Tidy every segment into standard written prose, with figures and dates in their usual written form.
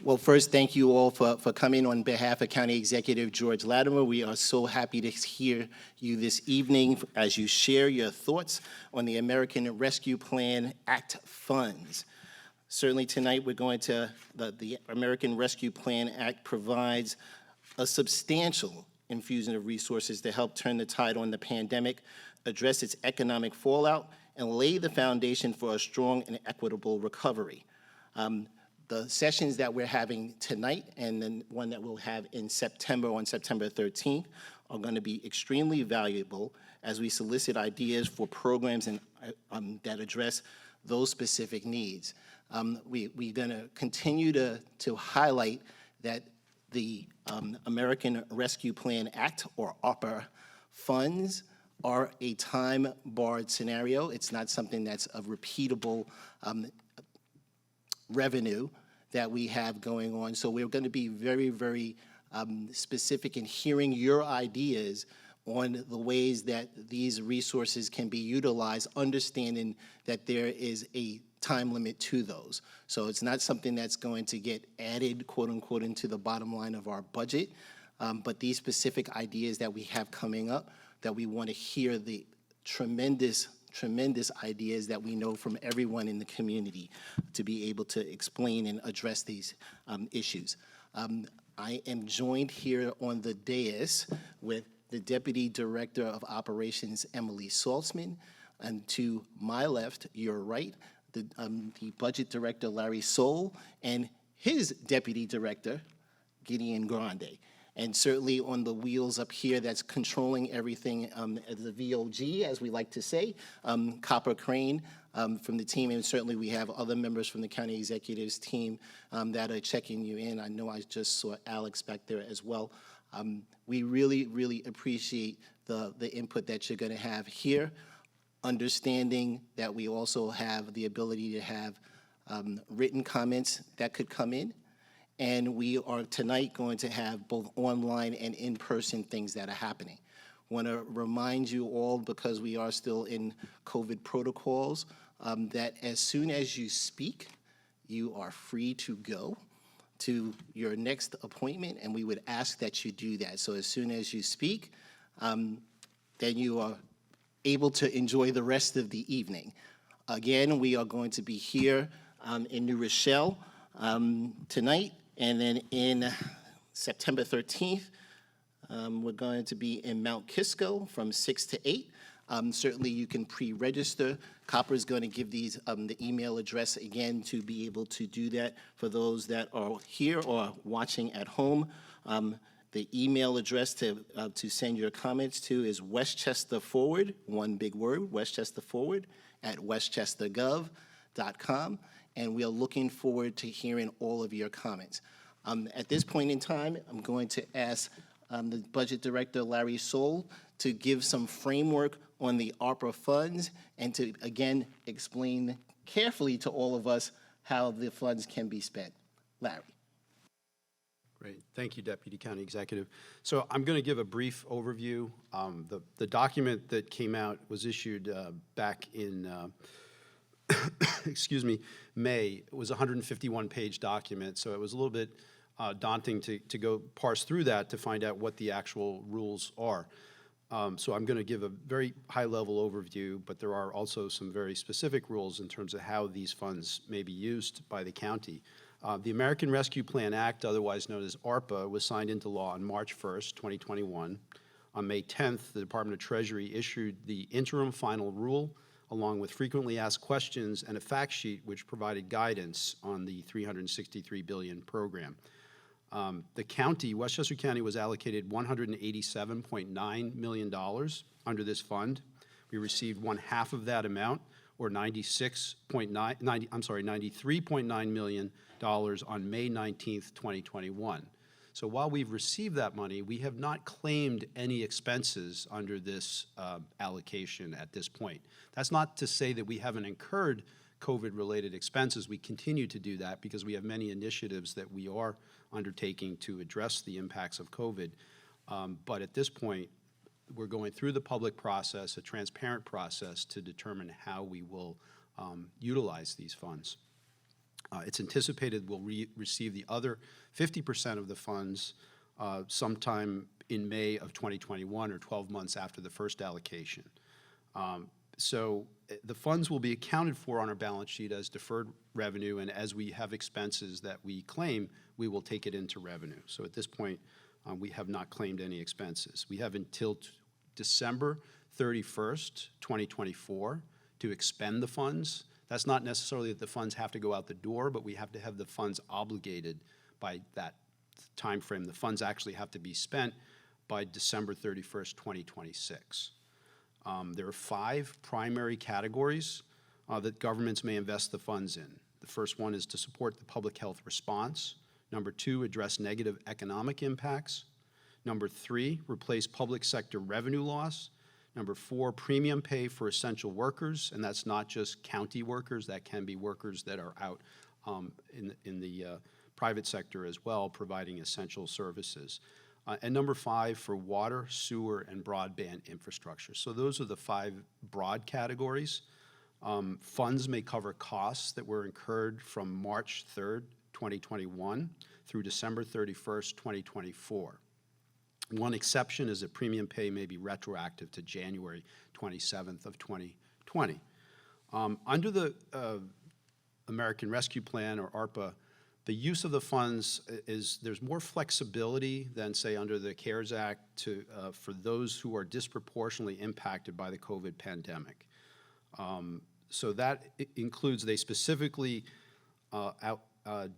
Well, first, thank you all for coming on behalf of County Executive George Latimer. We are so happy to hear you this evening as you share your thoughts on the American Rescue Plan Act funds. Certainly tonight we're going to, the American Rescue Plan Act provides a substantial infusion of resources to help turn the tide on the pandemic, address its economic fallout, and lay the foundation for a strong and equitable recovery. The sessions that we're having tonight and then one that we'll have in September, on September 13th, are going to be extremely valuable as we solicit ideas for programs and, that address those specific needs. We're going to continue to highlight that the American Rescue Plan Act, or ARPA, funds are a time-barred scenario. It's not something that's a repeatable revenue that we have going on. So we're going to be very, very specific in hearing your ideas on the ways that these resources can be utilized, understanding that there is a time limit to those. So it's not something that's going to get added, quote unquote, into the bottom line of our budget, but these specific ideas that we have coming up, that we want to hear the tremendous ideas that we know from everyone in the community to be able to explain and address these issues. I am joined here on the dais with the Deputy Director of Operations, Emily Saltzman, and to my left, your right, the Budget Director, Larry Soul, and his Deputy Director, Gideon Grande. And certainly on the wheels up here that's controlling everything, the VOG, as we like to say, Copper Crane from the team, and certainly we have other members from the county executives team that are checking you in. I know I just saw Alex back there as well. We really, really appreciate the input that you're gonna have here, understanding that we also have the ability to have written comments that could come in. And we are tonight going to have both online and in-person things that are happening. Want to remind you all, because we are still in COVID protocols, that as soon as you speak, you are free to go to your next appointment, and we would ask that you do that. So as soon as you speak, then you are able to enjoy the rest of the evening. Again, we are going to be here in New Rochelle tonight. And then in September 13th, we're going to be in Mount Kisco from 6 to 8. Certainly you can pre-register. Copper is going to give these the email address again to be able to do that for those that are here or watching at home. The email address to send your comments to is Westchester Forward, one big word, Westchester Forward, at westchestergov.com. And we are looking forward to hearing all of your comments. At this point in time, I'm going to ask the Budget Director, Larry Soul, to give some framework on the ARPA funds and to, again, explain carefully to all of us how the funds can be spent. Larry. Great. Thank you, Deputy County Executive. So I'm going to give a brief overview. The document that came out was issued back in excuse me, May. It was a 151-page document, so it was a little bit daunting to go parse through that to find out what the actual rules are. So I'm going to give a very high-level overview, but there are also some very specific rules in terms of how these funds may be used by the county. The American Rescue Plan Act, otherwise known as ARPA, was signed into law on March 1st, 2021. On May 10th, the Department of Treasury issued the interim final rule, along with frequently asked questions and a fact sheet which provided guidance on the $363 billion program. The county, Westchester County, was allocated $187.9 million under this fund. We received one half of that amount, or $93.9 million on May 19th, 2021. So while we've received that money, we have not claimed any expenses under this allocation at this point. That's not to say that we haven't incurred COVID-related expenses. We continue to do that because we have many initiatives that we are undertaking to address the impacts of COVID. But at this point, we're going through the public process, a transparent process, to determine how we will utilize these funds. It's anticipated we'll receive the other 50% of the funds sometime in May of 2021, or 12 months after the first allocation. So the funds will be accounted for on our balance sheet as deferred revenue, and as we have expenses that we claim, we will take it into revenue. So at this point, we have not claimed any expenses. We have until December 31st, 2024 to expend the funds. That's not necessarily that the funds have to go out the door, but we have to have the funds obligated by that time frame. The funds actually have to be spent by December 31st, 2026. There are 5 primary categories that governments may invest the funds in. The first one is to support the public health response. Number 2, address negative economic impacts. Number 3, replace public sector revenue loss. Number 4, premium pay for essential workers, and that's not just county workers, that can be workers that are out in the private sector as well, providing essential services. And number 5, for water, sewer, and broadband infrastructure. So those are the 5 broad categories. Funds may cover costs that were incurred from March 3rd, 2021 through December 31st, 2024. One exception is that premium pay may be retroactive to January 27th of 2020. Under the American Rescue Plan, or ARPA, the use of the funds there's more flexibility than, say, under the CARES Act for those who are disproportionately impacted by the COVID pandemic. So that includes, they specifically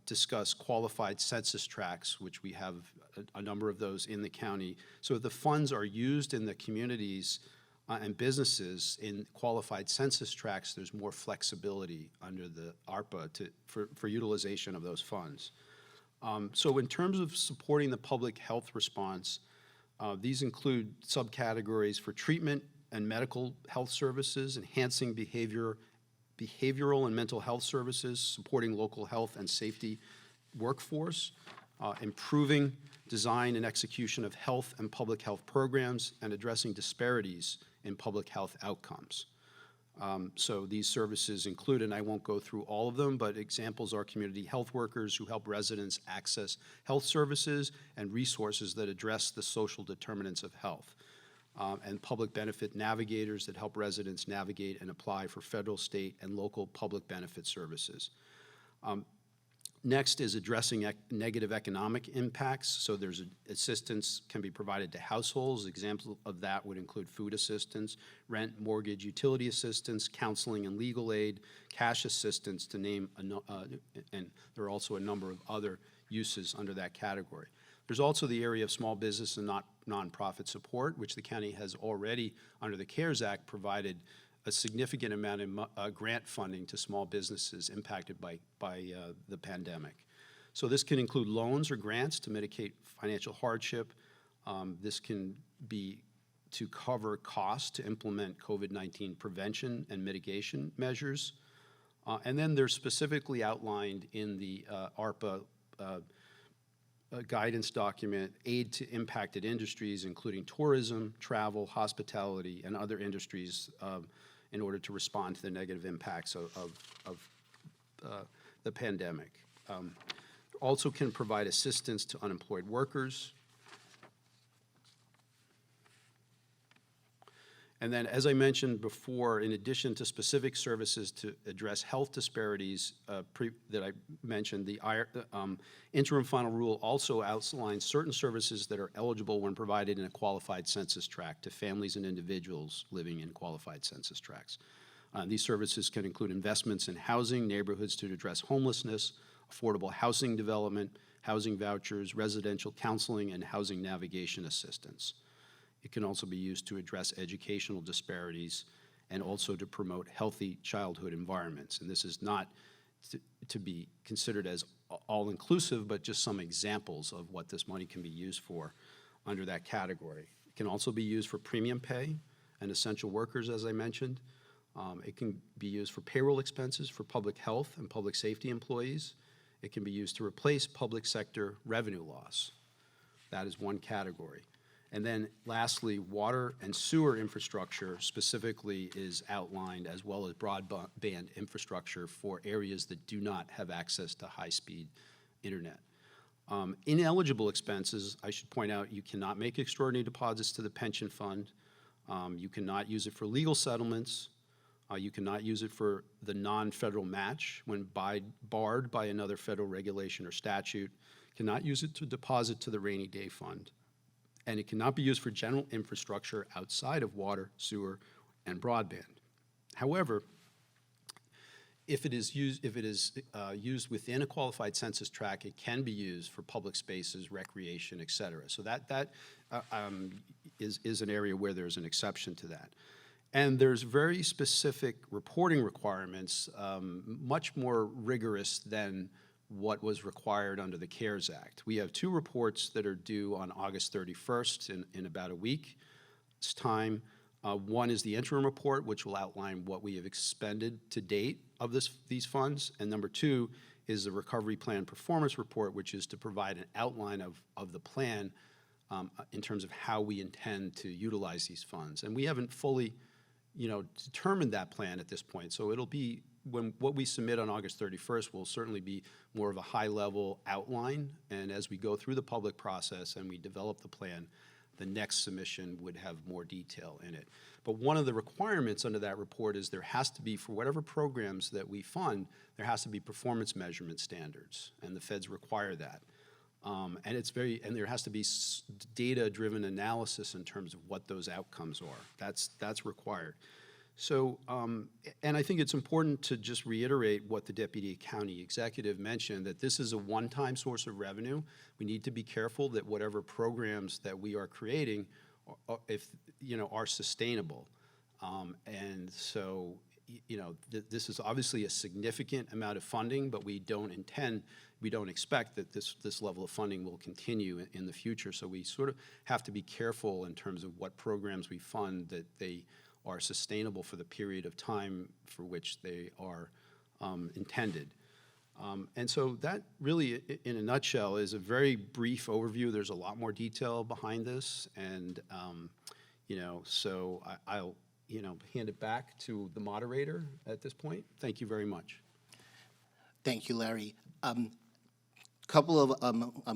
discuss qualified census tracts, which we have a number of those in the county. So if the funds are used in the communities and businesses in qualified census tracts, there's more flexibility under the ARPA for utilization of those funds. So in terms of supporting the public health response, these include subcategories for treatment and medical health services, enhancing behavioral and mental health services, supporting local health and safety workforce, improving design and execution of health and public health programs, and addressing disparities in public health outcomes. So these services include, and I won't go through all of them, but examples are community health workers who help residents access health services and resources that address the social determinants of health, and public benefit navigators that help residents navigate and apply for federal, state, and local public benefit services. Next is addressing negative economic impacts. So there's assistance can be provided to households. Examples of that would include food assistance, rent, mortgage, utility assistance, counseling and legal aid, cash assistance, to name, and there are also a number of other uses under that category. There's also the area of small business and nonprofit support, which the county has already, under the CARES Act, provided a significant amount of grant funding to small businesses impacted by the pandemic. So this can include loans or grants to mitigate financial hardship. This can be to cover costs to implement COVID-19 prevention and mitigation measures. And then they're specifically outlined in the ARPA guidance document, aid to impacted industries, including tourism, travel, hospitality, and other industries, in order to respond to the negative impacts of the pandemic. Also can provide assistance to unemployed workers. And then, as I mentioned before, in addition to specific services to address health disparities that I mentioned, the interim final rule also outlines certain services that are eligible when provided in a qualified census tract to families and individuals living in qualified census tracts. These services can include investments in housing, neighborhoods to address homelessness, affordable housing development, housing vouchers, residential counseling, and housing navigation assistance. It can also be used to address educational disparities and also to promote healthy childhood environments. And this is not to be considered as all-inclusive, but just some examples of what this money can be used for under that category. It can also be used for premium pay and essential workers, as I mentioned. It can be used for payroll expenses for public health and public safety employees. It can be used to replace public sector revenue loss. That is one category. And then lastly, water and sewer infrastructure specifically is outlined, as well as broadband infrastructure for areas that do not have access to high-speed internet. Ineligible expenses, I should point out, you cannot make extraordinary deposits to the pension fund. You cannot use it for legal settlements. You cannot use it for the non-federal match when barred by another federal regulation or statute. Cannot use it to deposit to the rainy day fund. And it cannot be used for general infrastructure outside of water, sewer, and broadband. However, if it is used used within a qualified census tract, it can be used for public spaces, recreation, et cetera. So that is an area where there's an exception to that. And there's very specific reporting requirements, much more rigorous than what was required under the CARES Act. We have 2 reports that are due on August 31st in about a week's time. One is the interim report, which will outline what we have expended to date of these funds. And number 2 is the recovery plan performance report, which is to provide an outline of the plan in terms of how we intend to utilize these funds. And we haven't fully, determined that plan at this point. So it'll be, what we submit on August 31st will certainly be more of a high-level outline. And as we go through the public process and we develop the plan, the next submission would have more detail in it. But one of the requirements under that report is there has to be, for whatever programs that we fund, there has to be performance measurement standards, and the feds require that. And there has to be data-driven analysis in terms of what those outcomes are. That's required. So, and I think it's important to just reiterate what the Deputy County Executive mentioned, that this is a one-time source of revenue. We need to be careful that whatever programs that we are creating, are sustainable. And so, this is obviously a significant amount of funding, but we don't expect that this level of funding will continue in the future. So we sort of have to be careful in terms of what programs we fund, that they are sustainable for the period of time for which they are intended. And so that really, in a nutshell, is a very brief overview. There's a lot more detail behind this, and so I'll hand it back to the moderator at this point. Thank you very much. Thank you, Larry. Couple of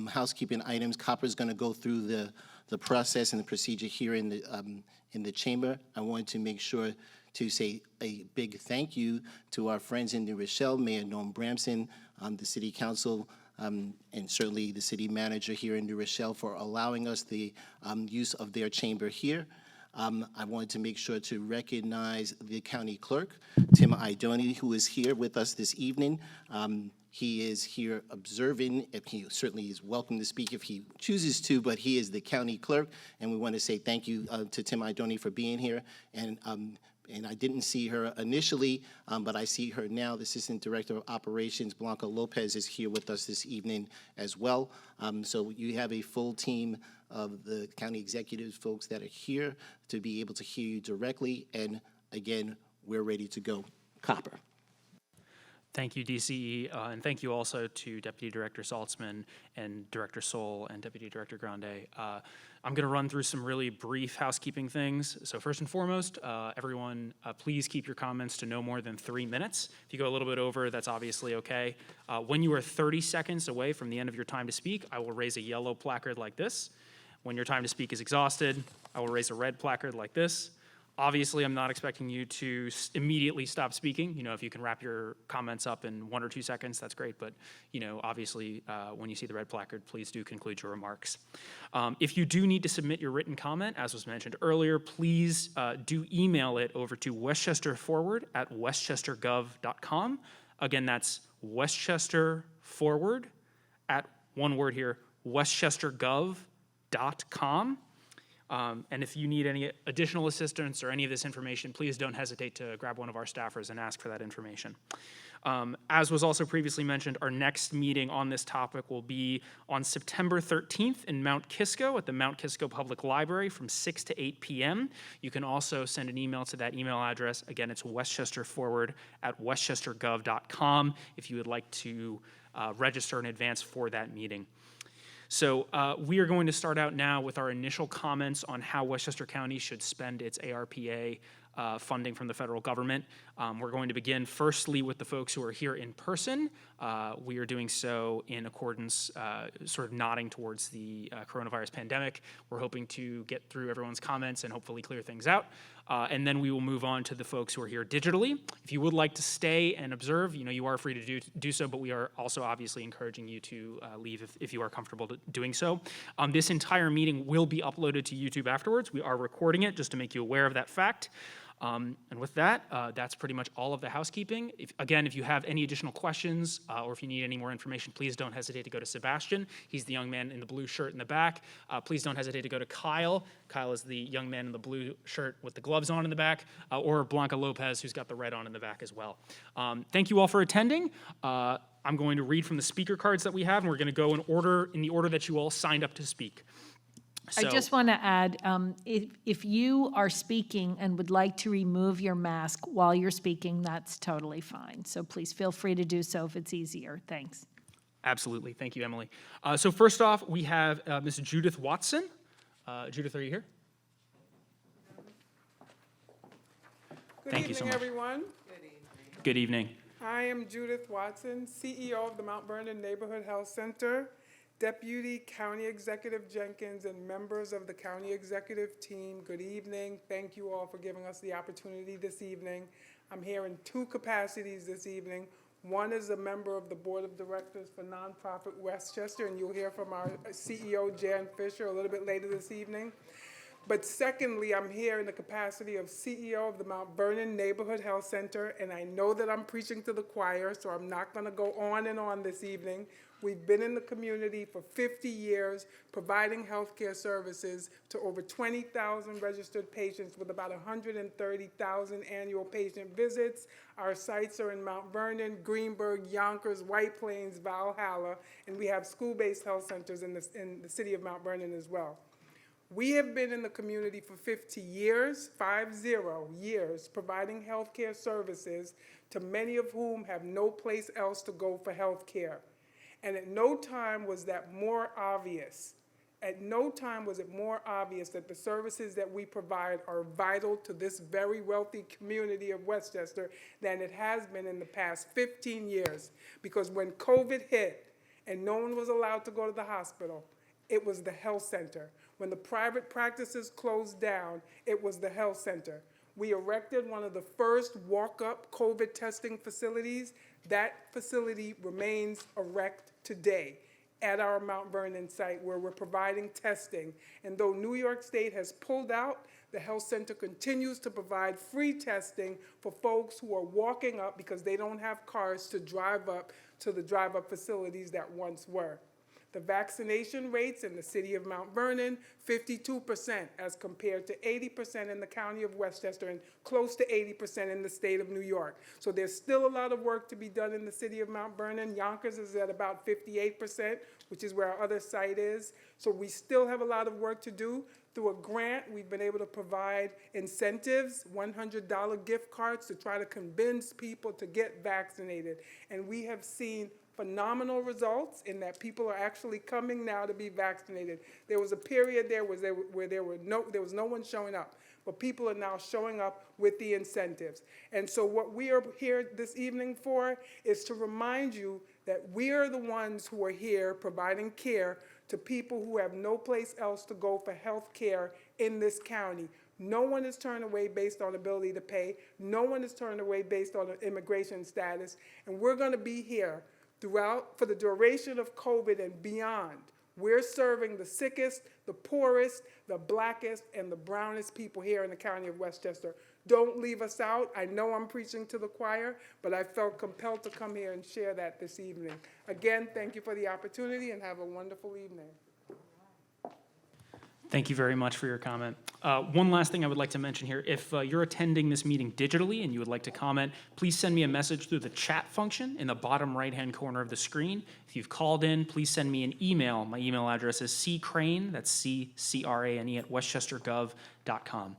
housekeeping items. Copper's going to go through the process and the procedure here in the chamber. I wanted to make sure to say a big thank you to our friends in New Rochelle, Mayor Norm Bramson, the City Council, and certainly the City Manager here in New Rochelle for allowing us the use of their chamber here. I wanted to make sure to recognize the County Clerk, Tim Idoni, who is here with us this evening. He is here observing. He certainly is welcome to speak if he chooses to, but he is the County Clerk, and we want to say thank you to Tim Idoni for being here. And I didn't see her initially, but I see her now. The Assistant Director of Operations, Blanca Lopez, is here with us this evening as well. So you have a full team of the county executives, folks that are here to be able to hear you directly. And again, we're ready to go. Copper. Thank you, DCE, and thank you also to Deputy Director Saltzman and Director Soul and Deputy Director Grande. I'm going to run through some really brief housekeeping things. So first and foremost, everyone, please keep your comments to no more than 3 minutes. If you go a little bit over, that's obviously okay. When you are 30 seconds away from the end of your time to speak, I will raise a yellow placard like this. When your time to speak is exhausted, I will raise a red placard like this. Obviously, I'm not expecting you to immediately stop speaking. If you can wrap your comments up in 1 or 2 seconds, that's great. But, obviously, when you see the red placard, please do conclude your remarks. If you do need to submit your written comment, as was mentioned earlier, please do email it over to westchesterforward@westchestergov.com. Again, that's westchesterforward@ one word here, westchestergov.com. And if you need any additional assistance or any of this information, please don't hesitate to grab one of our staffers and ask for that information. As was also previously mentioned, our next meeting on this topic will be on September 13th in Mount Kisco at the Mount Kisco Public Library from 6 to 8 p.m. You can also send an email to that email address. Again, it's westchesterforward@westchestergov.com if you would like to register in advance for that meeting. So we are going to start out now with our initial comments on how Westchester County should spend its ARPA funding from the federal government. We're going to begin firstly with the folks who are here in person. We are doing so in accordance, sort of nodding towards the coronavirus pandemic. We're hoping to get through everyone's comments and hopefully clear things out. And then we will move on to the folks who are here digitally. If you would like to stay and observe, you are free to do so, but we are also obviously encouraging you to leave if you are comfortable doing so. This entire meeting will be uploaded to YouTube afterwards. We are recording it just to make you aware of that fact. And with that, that's pretty much all of the housekeeping. If you have any additional questions or if you need any more information, please don't hesitate to go to Sebastian. He's the young man in the blue shirt in the back. Please don't hesitate to go to Kyle. Kyle is the young man in the blue shirt with the gloves on in the back, or Blanca Lopez, who's got the red on in the back as well. Thank you all for attending. I'm going to read from the speaker cards that we have, and we're going to go in the order that you all signed up to speak. I just want to add, if you are speaking and would like to remove your mask while you're speaking, that's totally fine. So please feel free to do so if it's easier. Thanks. Absolutely. Thank you, Emily. So first off, we have Ms. Judith Watson. Judith, are you here? Thank you so much. Everyone. Good evening. I am Judith Watson, CEO of the Mount Vernon Neighborhood Health Center, Deputy County Executive Jenkins, and members of the County Executive Team. Good evening. Thank you all for giving us the opportunity this evening. I'm here in two capacities this evening. One is a member of the Board of Directors for Nonprofit Westchester, and you'll hear from our CEO, Jan Fisher, a little bit later this evening. But secondly, I'm here in the capacity of CEO of the Mount Vernon Neighborhood Health Center, and I know that I'm preaching to the choir, so I'm not going to go on and on this evening. We've been in the community for 50 years, providing healthcare services to over 20,000 registered patients with about 130,000 annual patient visits. Our sites are in Mount Vernon, Greenburgh, Yonkers, White Plains, Valhalla, and we have school-based health centers in the city of Mount Vernon as well. We have been in the community for 50 years, 50 years, providing healthcare services to many of whom have no place else to go for healthcare. And at no time was that more obvious. At no time was it more obvious that the services that we provide are vital to this very wealthy community of Westchester than it has been in the past 15 years. Because when COVID hit and no one was allowed to go to the hospital, it was the health center. When the private practices closed down, it was the health center. We erected one of the first walk-up COVID testing facilities. That facility remains erect today at our Mount Vernon site where we're providing testing. And though New York State has pulled out, the health center continues to provide free testing for folks who are walking up because they don't have cars to drive up to the drive-up facilities that once were. The vaccination rates in the city of Mount Vernon, 52% as compared to 80% in the county of Westchester and close to 80% in the state of New York. So there's still a lot of work to be done in the city of Mount Vernon. Yonkers is at about 58%, which is where our other site is. So we still have a lot of work to do. Through a grant, we've been able to provide incentives, $100 gift cards to try to convince people to get vaccinated. And we have seen phenomenal results in that people are actually coming now to be vaccinated. There was a period there where there was no one showing up, but people are now showing up with the incentives. And so what we are here this evening for is to remind you that we are the ones who are here providing care to people who have no place else to go for health care in this county. No one is turned away based on ability to pay. No one is turned away based on immigration status. And we're going to be here for the duration of COVID and beyond. We're serving the sickest, the poorest, the blackest, and the brownest people here in the county of Westchester. Don't leave us out. I know I'm preaching to the choir, but I felt compelled to come here and share that this evening. Again, thank you for the opportunity and have a wonderful evening. Thank you very much for your comment. One last thing I would like to mention here. If you're attending this meeting digitally and you would like to comment, please send me a message through the chat function in the bottom right-hand corner of the screen. If you've called in, please send me an email. My email address is ccrane, that's C-C-R-A-N-E, at westchestergov.com.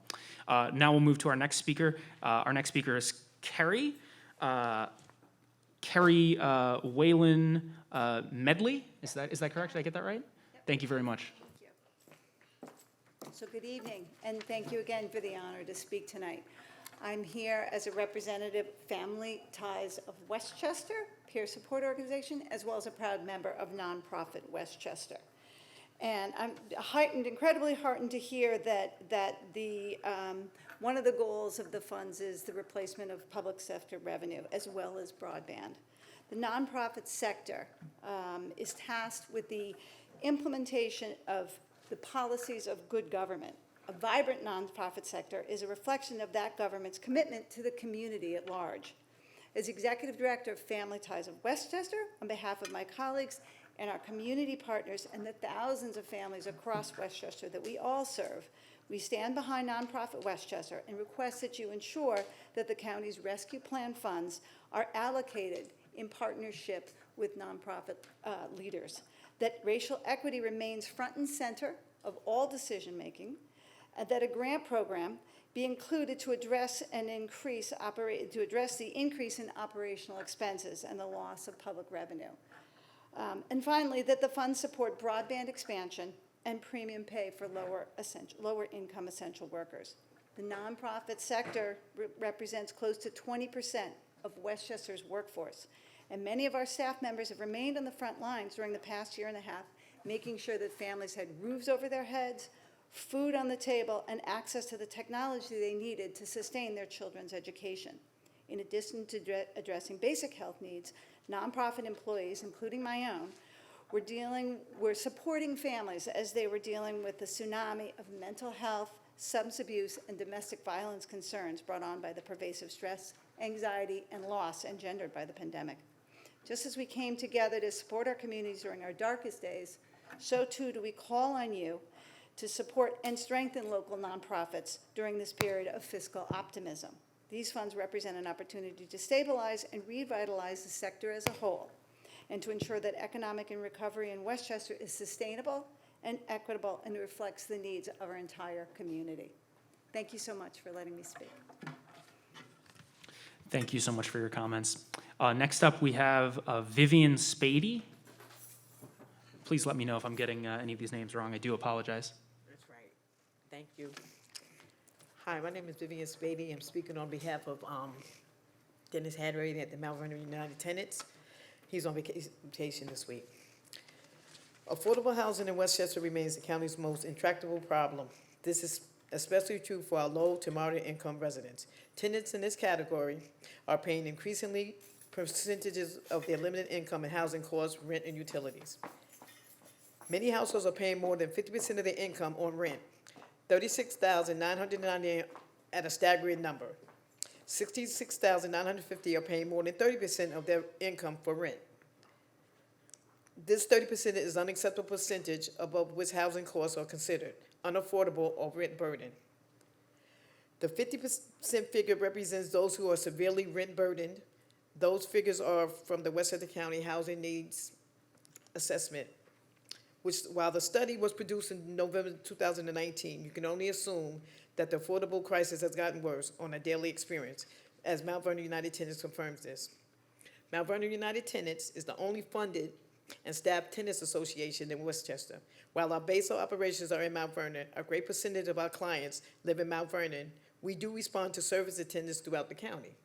Now we'll move to our next speaker. Our next speaker is Carrie Whalen Medley. Is that correct? Did I get that right? Yep. Thank you very much. So good evening, and thank you again for the honor to speak tonight. I'm here as a representative Family Ties of Westchester, peer support organization, as well as a proud member of nonprofit Westchester. And I'm incredibly heartened to hear that one of the goals of the funds is the replacement of public sector revenue as well as broadband. The nonprofit sector is tasked with the implementation of the policies of good government. A vibrant nonprofit sector is a reflection of that government's commitment to the community at large. As Executive Director of Family Ties of Westchester, on behalf of my colleagues and our community partners and the thousands of families across Westchester that we all serve, we stand behind nonprofit Westchester and request that you ensure that the county's rescue plan funds are allocated in partnership with nonprofit leaders, that racial equity remains front and center of all decision-making, and that a grant program be included to address the increase in operational expenses and the loss of public revenue. And finally, that the funds support broadband expansion and premium pay for lower income essential workers. The nonprofit sector represents close to 20% of Westchester's workforce, and many of our staff members have remained on the front lines during the past year and a half, making sure that families had roofs over their heads, food on the table, and access to the technology they needed to sustain their children's education. In addition to addressing basic health needs, nonprofit employees, including my own, were supporting families as they were dealing with the tsunami of mental health, substance abuse, and domestic violence concerns brought on by the pervasive stress, anxiety, and loss engendered by the pandemic. Just as we came together to support our communities during our darkest days, so too do we call on you to support and strengthen local nonprofits during this period of fiscal optimism. These funds represent an opportunity to stabilize and revitalize the sector as a whole, and to ensure that economic and recovery in Westchester is sustainable and equitable and reflects the needs of our entire community. Thank you so much for letting me speak. Thank you so much for your comments. Next up, we have Vivian Spadey. Please let me know if I'm getting any of these names wrong. I do apologize. That's right. Thank you. Hi, my name is Vivian Spadey. I'm speaking on behalf of Dennis Hadray at the Mount Vernon United Tenants. He's on vacation this week. Affordable housing in Westchester remains the county's most intractable problem. This is especially true for our low to moderate income residents. Tenants in this category are paying increasingly percentages of their limited income in housing costs, rent, and utilities. Many households are paying more than 50% of their income on rent, $36,998 at a staggering number. $66,950 are paying more than 30% of their income for rent. This 30% is an unacceptable percentage above which housing costs are considered unaffordable or rent burden. The 50% figure represents those who are severely rent burdened. Those figures are from the Westchester County Housing Needs Assessment, which, while the study was produced in November 2019, you can only assume that the affordable crisis has gotten worse on a daily experience, as Mount Vernon United Tenants confirms this. Mount Vernon United Tenants is the only funded and staffed tenants association in Westchester. While our base of operations are in Mount Vernon, a great percentage of our clients live in Mount Vernon. We do respond to service attendants throughout the county,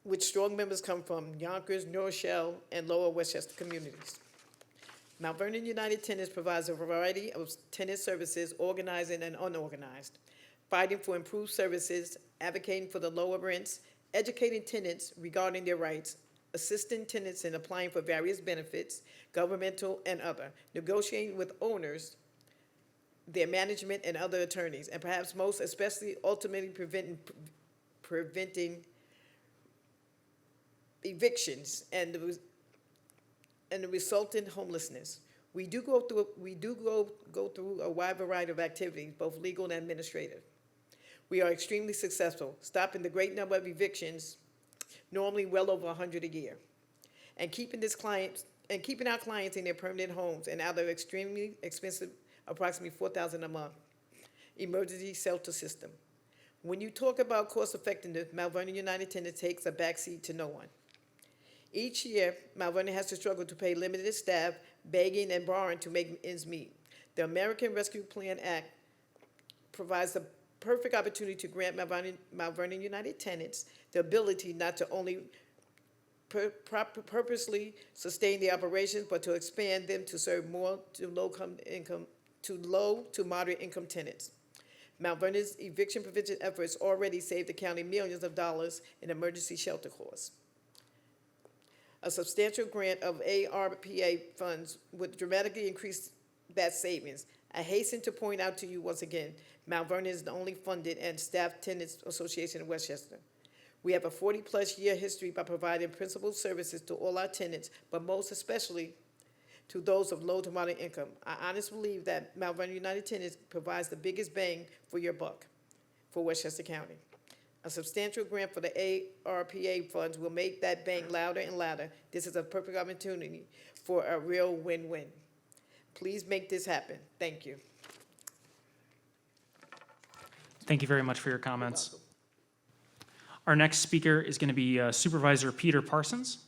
which strong members come from Yonkers, New Rochelle, and Lower Westchester communities. Mount Vernon United Tenants provides a variety of tenant services, organized and unorganized, fighting for improved services, advocating for the lower rents, educating tenants regarding their rights, assisting tenants in applying for various benefits, governmental and other, negotiating with owners, their management and other attorneys, and perhaps most especially ultimately preventing evictions and the resultant homelessness. We do go through a wide variety of activities, both legal and administrative. We are extremely successful, stopping the great number of evictions, normally well over 100 a year, and keeping our clients in their permanent homes and out of extremely expensive, approximately $4,000 a month, emergency shelter system. When you talk about cost effectiveness, Mount Vernon United Tenants takes a backseat to no one. Each year, Mount Vernon has to struggle to pay limited staff, begging and borrowing to make ends meet. The American Rescue Plan Act provides the perfect opportunity to grant Mount Vernon United tenants the ability not to only purposely sustain the operations, but to expand them to serve more to low to moderate income tenants. Mount Vernon's eviction prevention efforts already saved the county millions of dollars in emergency shelter costs. A substantial grant of ARPA funds would dramatically increase that savings. I hasten to point out to you once again, Mount Vernon is the only funded and staffed tenants association in Westchester. We have a 40-plus year history by providing principal services to all our tenants, but most especially to those of low to moderate income. I honestly believe that Mount Vernon United Tenants provides the biggest bang for your buck for Westchester County. A substantial grant for the ARPA funds will make that bang louder and louder. This is a perfect opportunity for a real win-win. Please make this happen. Thank you. Thank you very much for your comments. Our next speaker is going to be Supervisor Peter Parsons.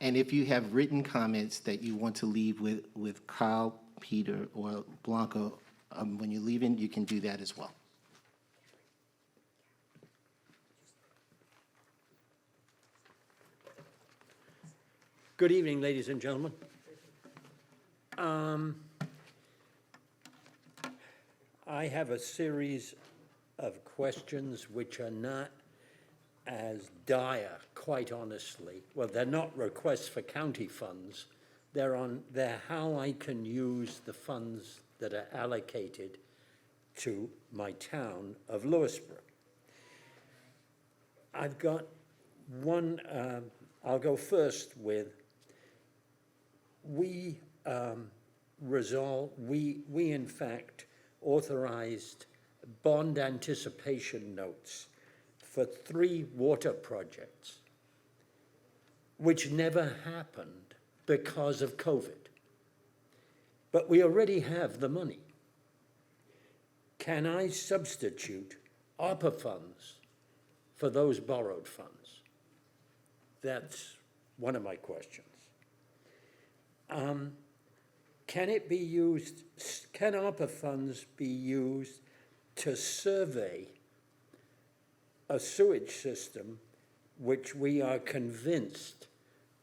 And if you have written comments that you want to leave with Kyle, Peter, or Blanca, when you're leaving, you can do that as well. Good evening, ladies and gentlemen. I have a series of questions which are not as dire, quite honestly. Well, they're not requests for county funds. They're how I can use the funds that are allocated to my town of Lewisburg. I've got one, I'll go first with, we in fact authorized bond anticipation notes for 3 water projects, which never happened because of COVID. But we already have the money. Can I substitute ARPA funds for those borrowed funds? That's one of my questions. Can it be used, can ARPA funds be used to survey a sewage system which we are convinced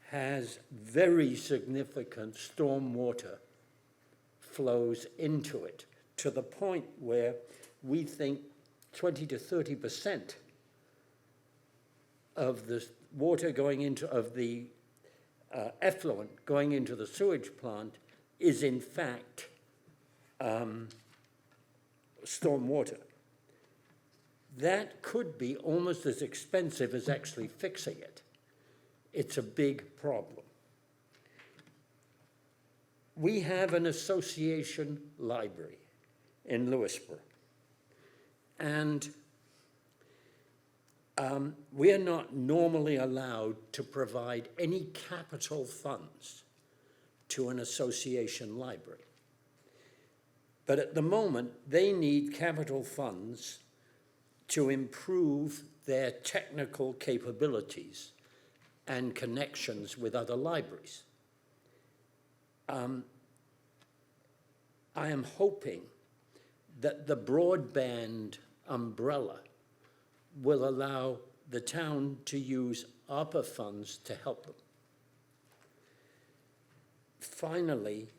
has very significant stormwater flows into it, to the point where we think 20 to 30% of the water going into, of the effluent going into the sewage plant is in fact stormwater. That could be almost as expensive as actually fixing it. It's a big problem. We have an association library in Lewisburg, and we are not normally allowed to provide any capital funds to an association library. But at the moment, they need capital funds to improve their technical capabilities and connections with other libraries. I am hoping that the broadband umbrella will allow the town to use ARPA funds to help them. Finally,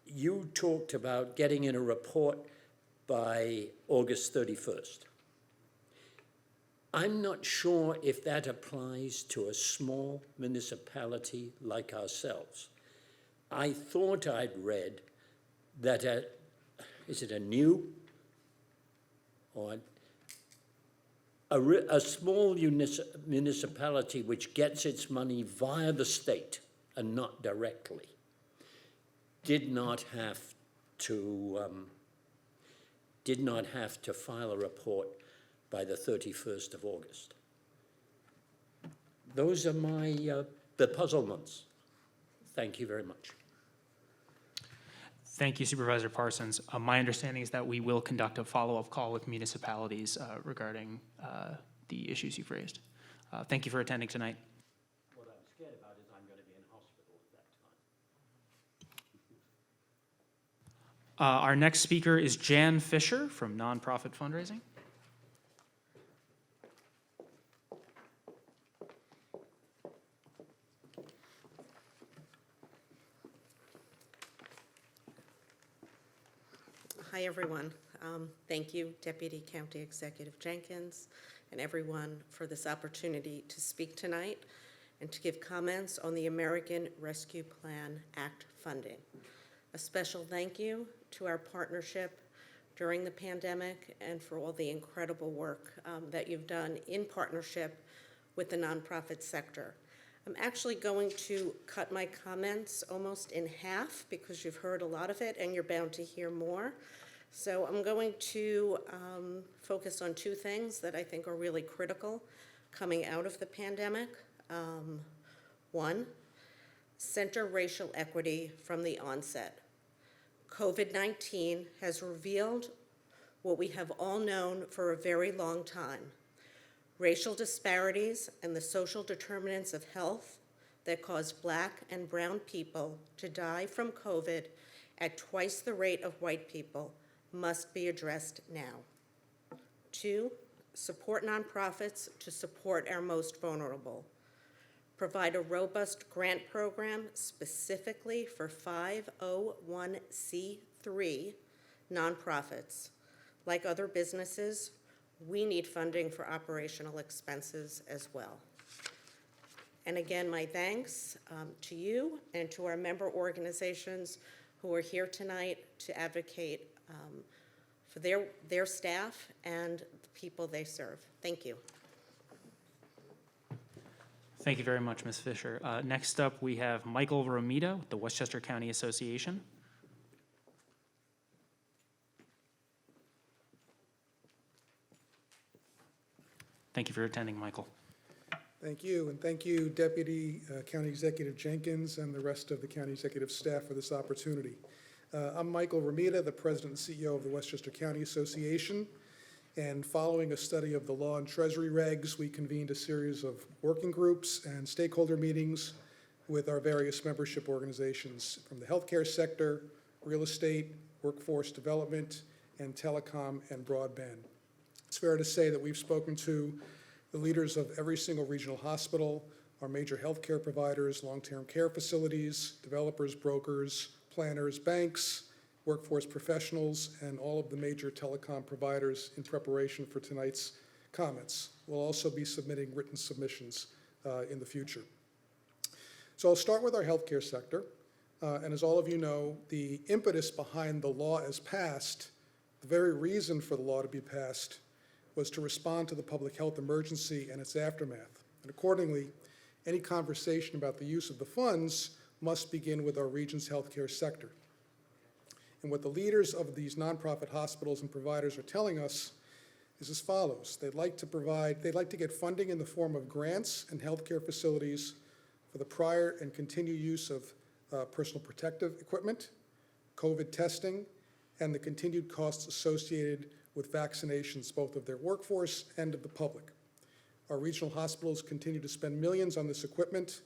you talked about getting in a report by August 31st. I'm not sure if that applies to a small municipality like ourselves. I thought I'd read that is it a new or a small municipality which gets its money via the state and not directly did not have to file a report by the 31st of August. Those are my the puzzlements. Thank you very much. Thank you, Supervisor Parsons. My understanding is that we will conduct a follow-up call with municipalities regarding the issues you've raised. Thank you for attending tonight. What I'm scared about is I'm going to be in hospital at that time. Our next speaker is Jan Fisher from Nonprofit Fundraising. Hi, everyone. Thank you, Deputy County Executive Jenkins, and everyone for this opportunity to speak tonight and to give comments on the American Rescue Plan Act funding. A special thank you to our partnership during the pandemic and for all the incredible work that you've done in partnership with the nonprofit sector. I'm actually going to cut my comments almost in half because you've heard a lot of it and you're bound to hear more. So I'm going to focus on two things that I think are really critical coming out of the pandemic. One, center racial equity from the onset. COVID-19 has revealed what we have all known for a very long time: racial disparities and the social determinants of health that cause Black and brown people to die from COVID at twice the rate of white people must be addressed now. Two, support nonprofits to support our most vulnerable. Provide a robust grant program specifically for 501c3 nonprofits. Like other businesses, we need funding for operational expenses as well. And again, my thanks to you and to our member organizations who are here tonight to advocate for their staff and the people they serve. Thank you. Thank you very much, Ms. Fisher. Next up, we have Michael Romita with the Westchester County Association. Thank you for attending, Michael. Thank you, and thank you, Deputy County Executive Jenkins and the rest of the county executive staff for this opportunity. I'm Michael Romita, the President and CEO of the Westchester County Association, and following a study of the law and treasury regs, we convened a series of working groups and stakeholder meetings with our various membership organizations from the healthcare sector, real estate, workforce development, and telecom and broadband. It's fair to say that we've spoken to the leaders of every single regional hospital, our major healthcare providers, long-term care facilities, developers, brokers, planners, banks, workforce professionals, and all of the major telecom providers in preparation for tonight's comments. We'll also be submitting written submissions in the future. So I'll start with our healthcare sector. And as all of you know, the impetus behind the law as passed, the very reason for the law to be passed, was to respond to the public health emergency and its aftermath. And accordingly, any conversation about the use of the funds must begin with our region's healthcare sector. And what the leaders of these nonprofit hospitals and providers are telling us is as follows. They'd like to get funding in the form of grants and healthcare facilities for the prior and continued use of personal protective equipment, COVID testing, and the continued costs associated with vaccinations, both of their workforce and of the public. Our regional hospitals continue to spend millions on this equipment.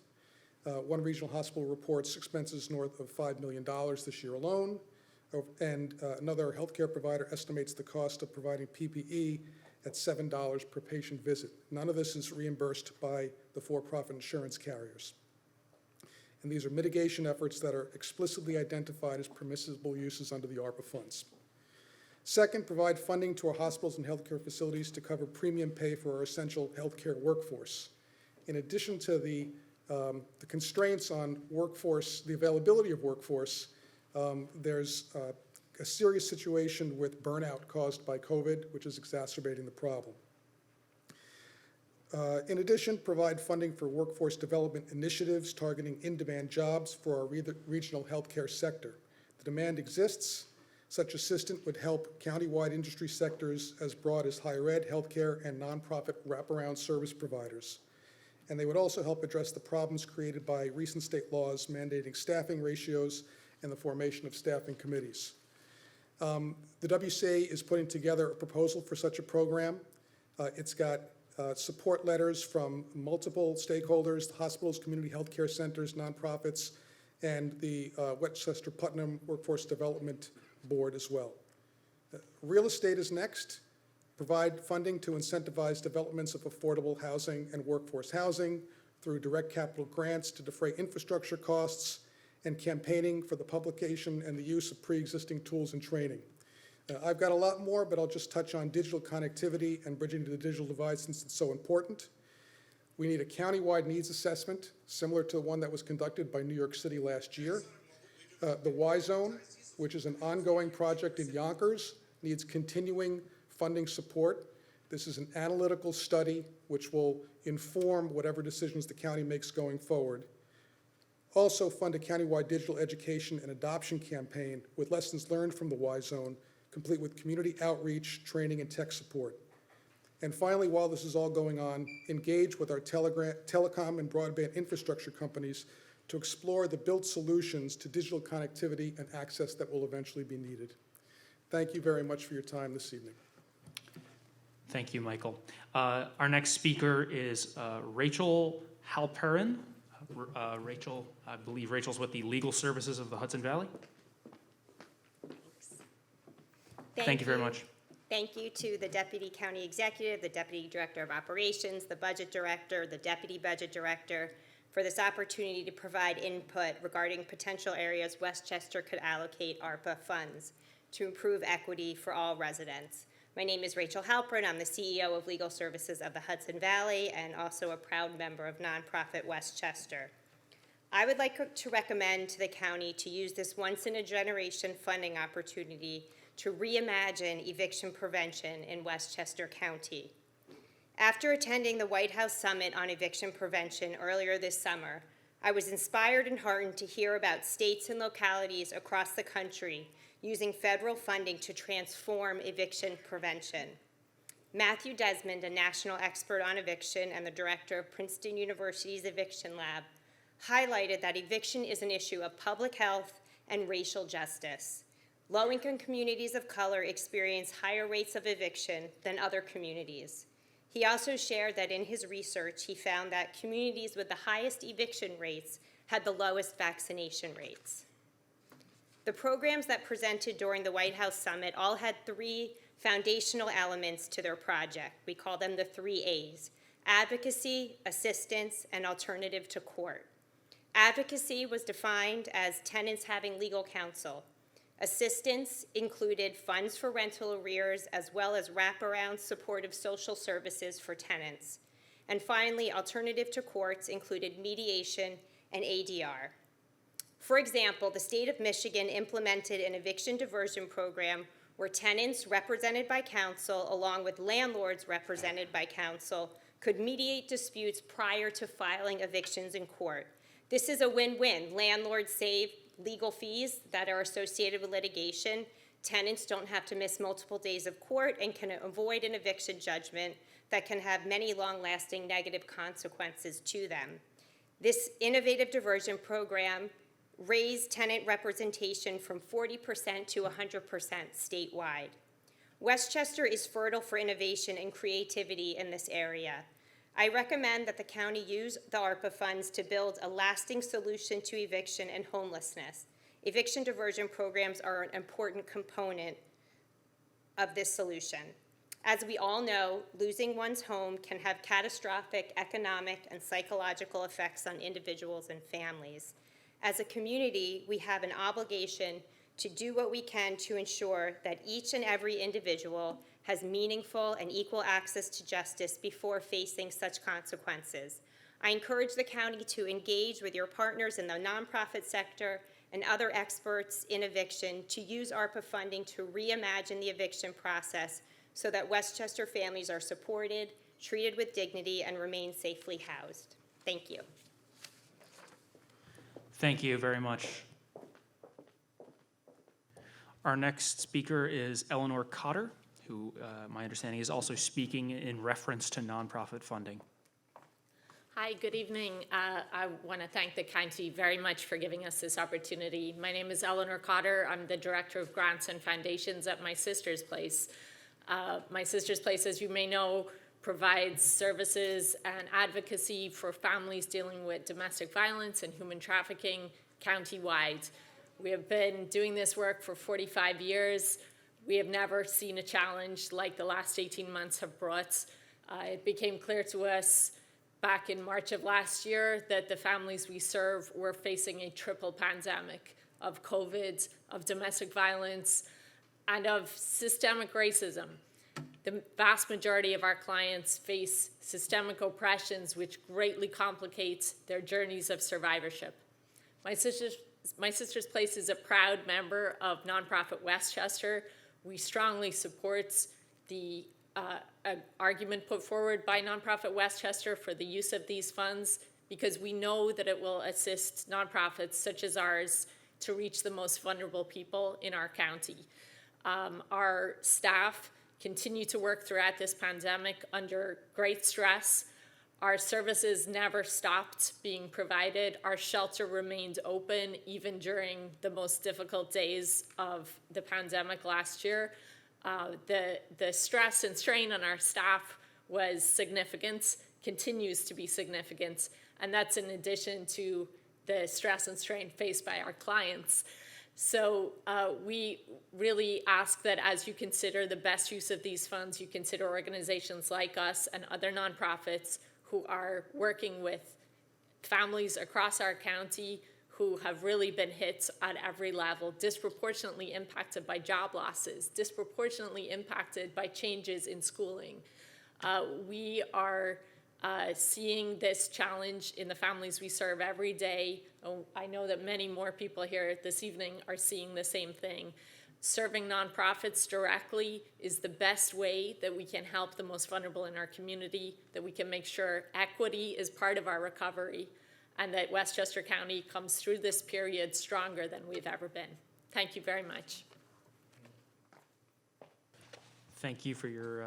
One regional hospital reports expenses north of $5 million this year alone, and another healthcare provider estimates the cost of providing PPE at $7 per patient visit. None of this is reimbursed by the for-profit insurance carriers. And these are mitigation efforts that are explicitly identified as permissible uses under the ARPA funds. Second, provide funding to our hospitals and healthcare facilities to cover premium pay for our essential healthcare workforce. In addition to the constraints on workforce, the availability of workforce, there's a serious situation with burnout caused by COVID, which is exacerbating the problem. In addition, provide funding for workforce development initiatives targeting in-demand jobs for our regional healthcare sector. The demand exists. Such assistance would help countywide industry sectors as broad as higher ed, healthcare, and nonprofit wraparound service providers. And they would also help address the problems created by recent state laws mandating staffing ratios and the formation of staffing committees. The WCA is putting together a proposal for such a program. It's got support letters from multiple stakeholders, the hospitals, community health care centers, nonprofits, and the Westchester Putnam Workforce Development Board as well. Real estate is next. Provide funding to incentivize developments of affordable housing and workforce housing through direct capital grants to defray infrastructure costs and campaigning for the publication and the use of pre-existing tools and training. I've got a lot more, but I'll just touch on digital connectivity and bridging to the digital divide since it's so important. We need a countywide needs assessment, similar to the one that was conducted by New York City last year. The Y-Zone, which is an ongoing project in Yonkers, needs continuing funding support. This is an analytical study which will inform whatever decisions the county makes going forward. Also fund a countywide digital education and adoption campaign with lessons learned from the Y-Zone, complete with community outreach, training, and tech support. And finally, while this is all going on, engage with our telecom and broadband infrastructure companies to explore the built solutions to digital connectivity and access that will eventually be needed. Thank you very much for your time this evening. Thank you, Michael. Our next speaker is Rachel Halperin. Rachel, I believe Rachel's with the Legal Services of the Hudson Valley. Thank you very much. Thank you to the Deputy County Executive, the Deputy Director of Operations, the Budget Director, the Deputy Budget Director, for this opportunity to provide input regarding potential areas Westchester could allocate ARPA funds to improve equity for all residents. My name is Rachel Halperin. I'm the CEO of Legal Services of the Hudson Valley and also a proud member of nonprofit Westchester. I would like to recommend to the county to use this once-in-a-generation funding opportunity to reimagine eviction prevention in Westchester County. After attending the White House Summit on Eviction Prevention earlier this summer, I was inspired and heartened to hear about states and localities across the country using federal funding to transform eviction prevention. Matthew Desmond, a national expert on eviction and the director of Princeton University's Eviction Lab, highlighted that eviction is an issue of public health and racial justice. Low-income communities of color experience higher rates of eviction than other communities. He also shared that in his research, he found that communities with the highest eviction rates had the lowest vaccination rates. The programs that presented during the White House Summit all had three foundational elements to their project. We call them the 3 A's: advocacy, assistance, and alternative to court. Advocacy was defined as tenants having legal counsel. Assistance included funds for rental arrears as well as wraparound supportive social services for tenants. And finally, alternative to courts included mediation and ADR. For example, the state of Michigan implemented an eviction diversion program where tenants represented by counsel along with landlords represented by counsel could mediate disputes prior to filing evictions in court. This is a win-win. Landlords save legal fees that are associated with litigation. Tenants don't have to miss multiple days of court and can avoid an eviction judgment that can have many long-lasting negative consequences to them. This innovative diversion program raised tenant representation from 40% to 100% statewide. Westchester is fertile for innovation and creativity in this area. I recommend that the county use the ARPA funds to build a lasting solution to eviction and homelessness. Eviction diversion programs are an important component of this solution. As we all know, losing one's home can have catastrophic economic and psychological effects on individuals and families. As a community, we have an obligation to do what we can to ensure that each and every individual has meaningful and equal access to justice before facing such consequences. I encourage the county to engage with your partners in the nonprofit sector and other experts in eviction to use ARPA funding to reimagine the eviction process so that Westchester families are supported, treated with dignity, and remain safely housed. Thank you. Thank you very much. Our next speaker is Eleanor Cotter, who my understanding is also speaking in reference to nonprofit funding. Hi, good evening. I want to thank the county very much for giving us this opportunity. My name is Eleanor Cotter. I'm the Director of Grants and Foundations at My Sister's Place. My Sister's Place, as you may know, provides services and advocacy for families dealing with domestic violence and human trafficking countywide. We have been doing this work for 45 years. We have never seen a challenge like the last 18 months have brought. It became clear to us back in March of last year that the families we serve were facing a triple pandemic of COVID, of domestic violence, and of systemic racism. The vast majority of our clients face systemic oppressions which greatly complicate their journeys of survivorship. My Sister's Place is a proud member of nonprofit Westchester. We strongly support the argument put forward by nonprofit Westchester for the use of these funds because we know that it will assist nonprofits such as ours to reach the most vulnerable people in our county. Our staff continue to work throughout this pandemic under great stress. Our services never stopped being provided. Our shelter remained open even during the most difficult days of the pandemic last year. The stress and strain on our staff was significant, continues to be significant, and that's in addition to the stress and strain faced by our clients. So we really ask that as you consider the best use of these funds, you consider organizations like us and other nonprofits who are working with families across our county who have really been hit at every level, disproportionately impacted by job losses, disproportionately impacted by changes in schooling. We are seeing this challenge in the families we serve every day. I know that many more people here this evening are seeing the same thing. Serving nonprofits directly is the best way that we can help the most vulnerable in our community, that we can make sure equity is part of our recovery, and that Westchester County comes through this period stronger than we've ever been. Thank you very much. Thank you for your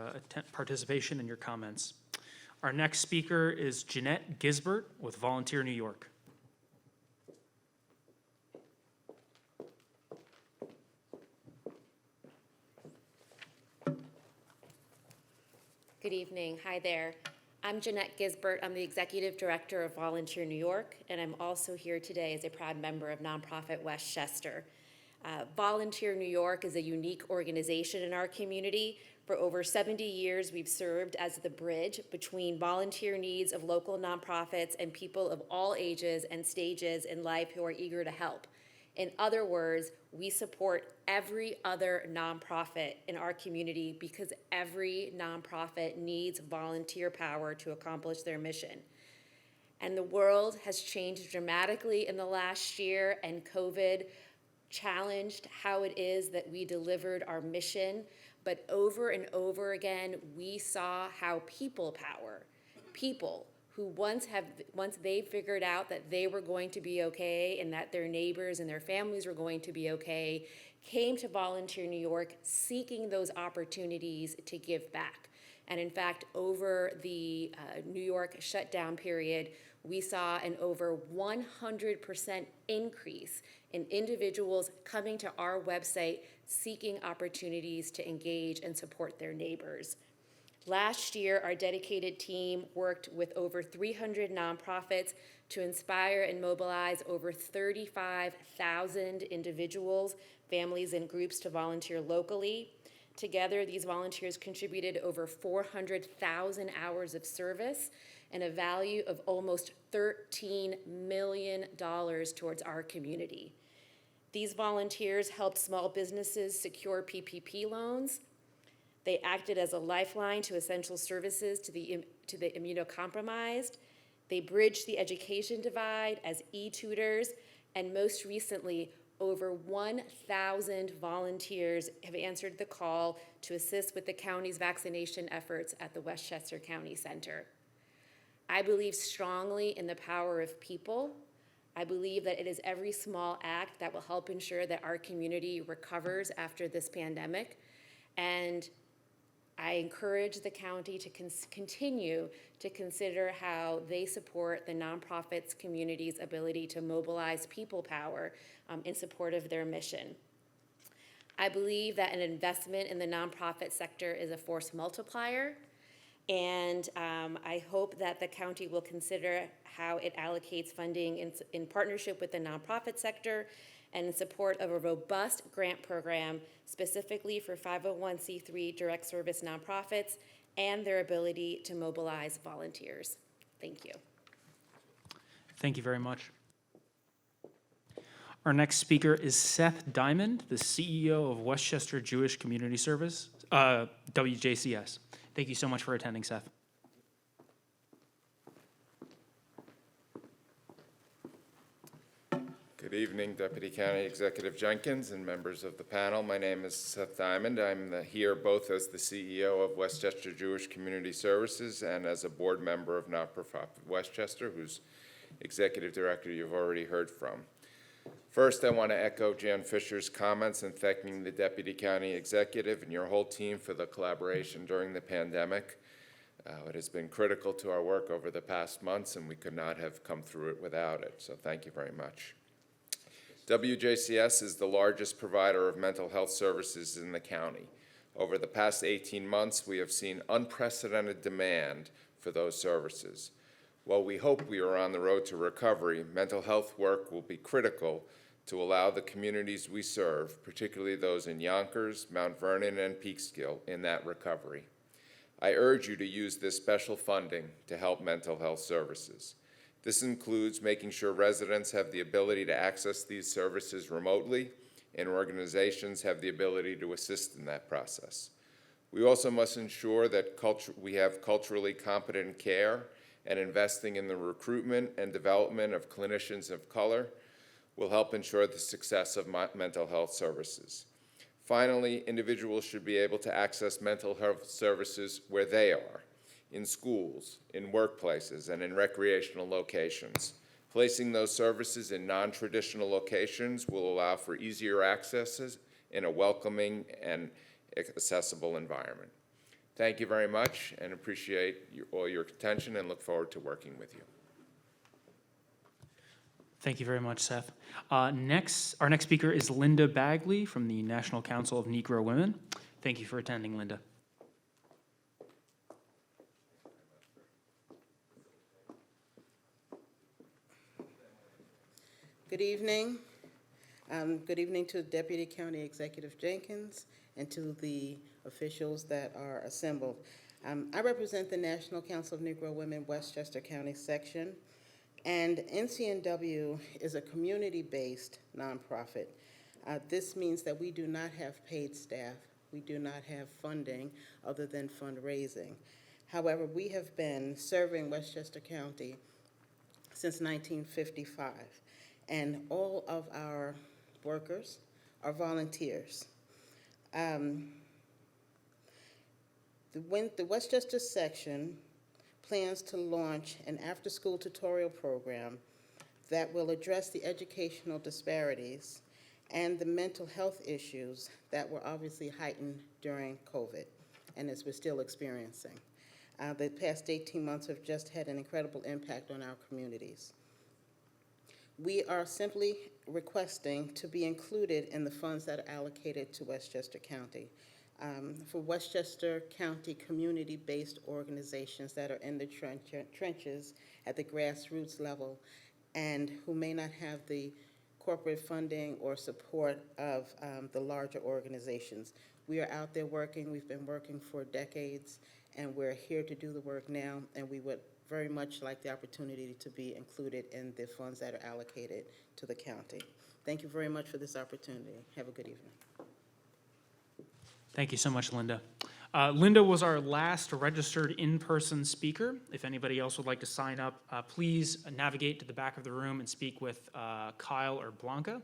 participation and your comments. Our next speaker is Jeanette Gisbert with Volunteer New York. Good evening. Hi there. I'm Jeanette Gisbert. I'm the Executive Director of Volunteer New York, and I'm also here today as a proud member of nonprofit Westchester. Volunteer New York is a unique organization in our community. For over 70 years, we've served as the bridge between volunteer needs of local nonprofits and people of all ages and stages in life who are eager to help. In other words, we support every other nonprofit in our community because every nonprofit needs volunteer power to accomplish their mission. And the world has changed dramatically in the last year, and COVID challenged how it is that we delivered our mission. But over and over again, we saw how people power, people who once they figured out that they were going to be okay and that their neighbors and their families were going to be okay, came to Volunteer New York seeking those opportunities to give back. And in fact, over the New York shutdown period, we saw an over 100% increase in individuals coming to our website seeking opportunities to engage and support their neighbors. Last year, our dedicated team worked with over 300 nonprofits to inspire and mobilize over 35,000 individuals, families, and groups to volunteer locally. Together, these volunteers contributed over 400,000 hours of service and a value of almost $13 million towards our community. These volunteers helped small businesses secure PPP loans. They acted as a lifeline to essential services to the immunocompromised. They bridged the education divide as e-tutors, and most recently, over 1,000 volunteers have answered the call to assist with the county's vaccination efforts at the Westchester County Center. I believe strongly in the power of people. I believe that it is every small act that will help ensure that our community recovers after this pandemic. And I encourage the county to continue to consider how they support the nonprofits community's ability to mobilize people power in support of their mission. I believe that an investment in the nonprofit sector is a force multiplier, and I hope that the county will consider how it allocates funding in partnership with the nonprofit sector and in support of a robust grant program specifically for 501c3 direct service nonprofits and their ability to mobilize volunteers. Thank you. Thank you very much. Our next speaker is Seth Diamond, the CEO of Westchester Jewish Community Service, WJCS. Thank you so much for attending, Seth. Good evening, Deputy County Executive Jenkins and members of the panel. My name is Seth Diamond. I'm here both as the CEO of Westchester Jewish Community Services and as a board member of Not-for-Profit Westchester, whose executive director you've already heard from. First, I want to echo Jan Fisher's comments in thanking the Deputy County Executive and your whole team for the collaboration during the pandemic. It has been critical to our work over the past months, and we could not have come through it without it, so thank you very much. WJCS is the largest provider of mental health services in the county. Over the past 18 months, we have seen unprecedented demand for those services. While we hope we are on the road to recovery, mental health work will be critical to allow the communities we serve, particularly those in Yonkers, Mount Vernon, and Peekskill, in that recovery. I urge you to use this special funding to help mental health services. This includes making sure residents have the ability to access these services remotely, and organizations have the ability to assist in that process. We also must ensure that we have culturally competent care, and investing in the recruitment and development of clinicians of color will help ensure the success of mental health services. Finally, individuals should be able to access mental health services where they are, in schools, in workplaces, and in recreational locations. Placing those services in non-traditional locations will allow for easier accesses in a welcoming and accessible environment. Thank you very much and appreciate all your attention and look forward to working with you. Thank you very much, Seth. Our next speaker is Linda Bagley from the National Council of Negro Women. Thank you for attending, Linda. Good evening. Good evening to Deputy County Executive Jenkins and to the officials that are assembled. I represent the National Council of Negro Women Westchester County section, and NCNW is a community-based nonprofit. This means that we do not have paid staff. We do not have funding other than fundraising. However, we have been serving Westchester County since 1955. And all of our workers are volunteers. The Westchester section plans to launch an after-school tutorial program that will address the educational disparities and the mental health issues that were obviously heightened during COVID, and as we're still experiencing. The past 18 months have just had an incredible impact on our communities. We are simply requesting to be included in the funds that are allocated to Westchester County. For Westchester County community-based organizations that are in the trenches at the grassroots level and who may not have the corporate funding or support of the larger organizations. We are out there working. We've been working for decades, and we're here to do the work now, and we would very much like the opportunity to be included in the funds that are allocated to the county. Thank you very much for this opportunity. Have a good evening. Thank you so much, Linda. Linda was our last registered in-person speaker. If anybody else would like to sign up, please navigate to the back of the room and speak with Kyle or Blanca.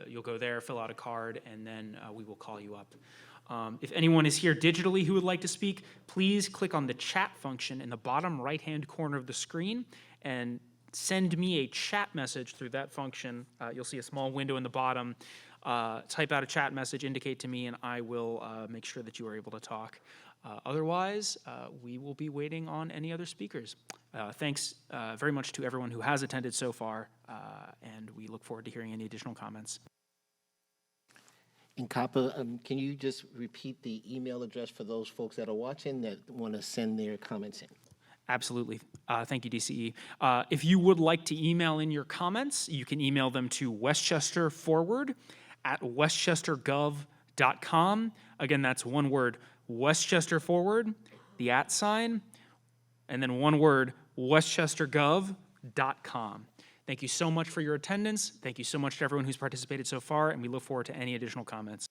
You'll go there, fill out a card, and then we will call you up. If anyone is here digitally who would like to speak, please click on the chat function in the bottom right-hand corner of the screen and send me a chat message through that function. You'll see a small window in the bottom. type out a chat message, indicate to me, and I will make sure that you are able to talk. Otherwise, we will be waiting on any other speakers. Thanks very much to everyone who has attended so far, and we look forward to hearing any additional comments. And Copper, can you just repeat the email address for those folks that are watching that want to send their comments in? Absolutely. Thank you, DCE. If you would like to email in your comments, you can email them to westchesterforward@westchestergov.com. Again, that's one word, westchesterforward, the @ sign, and then one word, westchestergov.com. Thank you so much for your attendance. Thank you so much to everyone who's participated so far, and we look forward to any additional comments.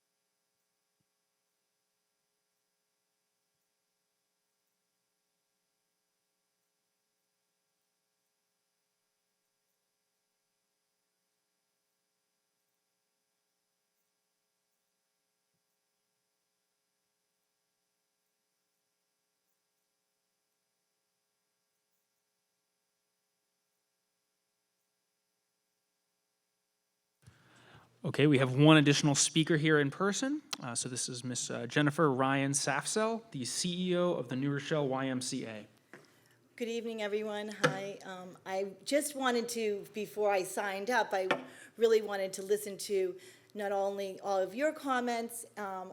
Okay, we have one additional speaker here in person. So this is Miss Jennifer Ryan Safsell, the CEO of the New Rochelle YMCA. Good evening, everyone. Hi. I just wanted to, before I signed up, I really wanted to listen to not only all of your comments,